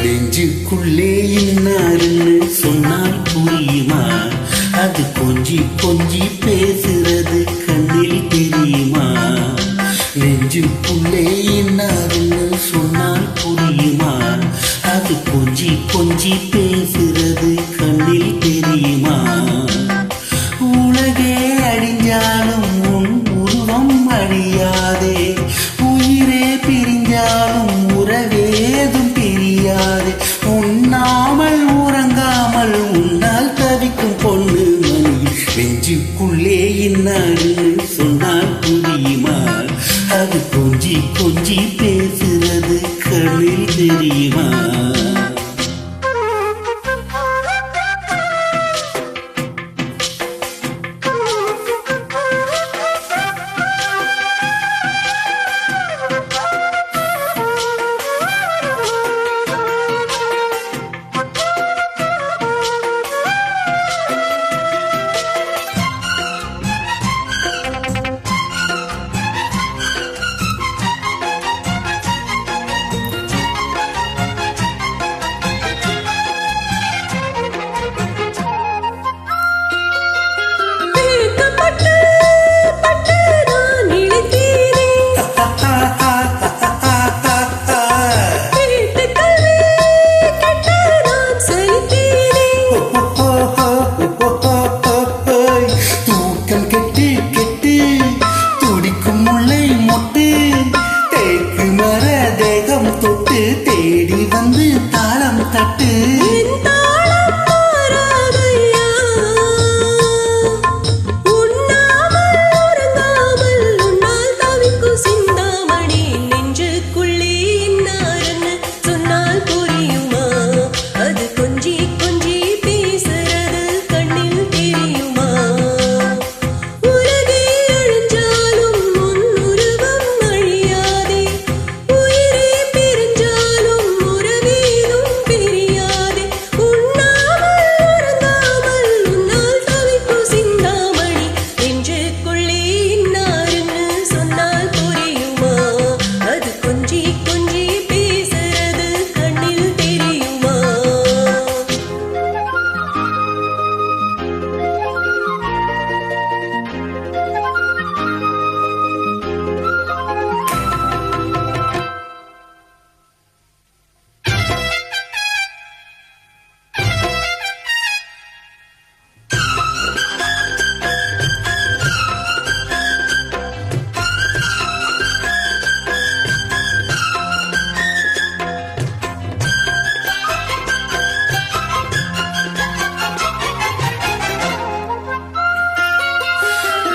நெஞ்சுக்குள்ளே இன்னாருன்னு சொன்னால் புரியுமா? அது கொஞ்சி கொஞ்சி பேசுறது கண்ணில் தெரியுமா? நெஞ்சுக்குள்ளே இன்னாருன்னு சொன்னால் புரியுமா? அது கொஞ்சி கொஞ்சி பேசுறது கண்ணில் தெரியுமா? உலகே அழிஞ்சாலும் உன் உருவம் அழியாதே, உயிரே பிரிஞ்சாலும் உறவேதும் பிரியாதே. உண்ணாமல் உறங்காமல் உன்னால் தவிக்கும் பொண்ணு மணி. நெஞ்சுக்குள்ளே இன்னாருன்னு சொன்னால் புரியுமா? அது கொஞ்சி கொஞ்சி பேசுறது கண்ணில் தெரியுமா? தேடி வந்து தாளம் தட்டு.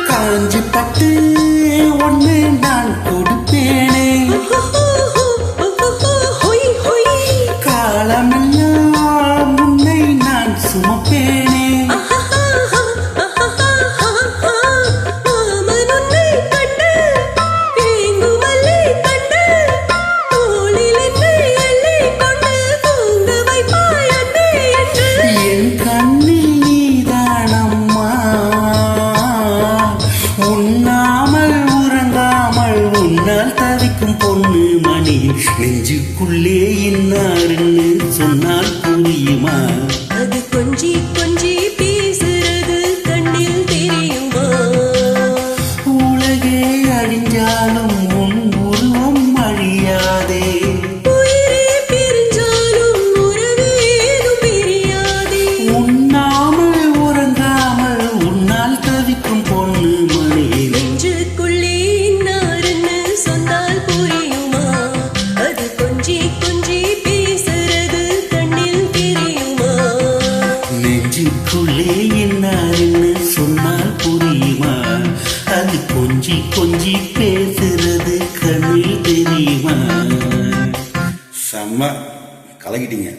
காஞ்சி பட்டு ஒண்ணு நான் கொடுப்பேனே, காலமெல்லாம் உன்னை நான் சுமப்பேனே. என் கண்ணில் நீதானம்மா, உண்ணாமல் உறங்காமல் உன்னால் தவிக்கும் பொண்ணு மணி. நெஞ்சுக்குள்ளே இன்னாருன்னு சொன்னால் புரியுமா? அது கொஞ்சி கொஞ்சி பேசுறது கண்ணில் தெரியுமா? உலகே அழிஞ்சாலும் உன் உருவம் அழியாதே, உயிரே பிரிஞ்சாலும் உறவேதும் பிரியாதே. உண்ணாமல் உறங்காமல் உன்னால் தவிக்கும் பொண்ணு மணி. நெஞ்சுக்குள்ளே இன்னாருன்னு சொன்னால் புரியுமா? அது கொஞ்சி கொஞ்சி பேசுறது கண்ணில் தெரியுமா? நெஞ்சுக்குள்ளே இன்னாருன்னு சொன்னால் புரியுமா? அது கொஞ்சி கொஞ்சி பேசுறது கண்ணில் தெரியுமா? செம்ம கலக்கிட்டீங்க.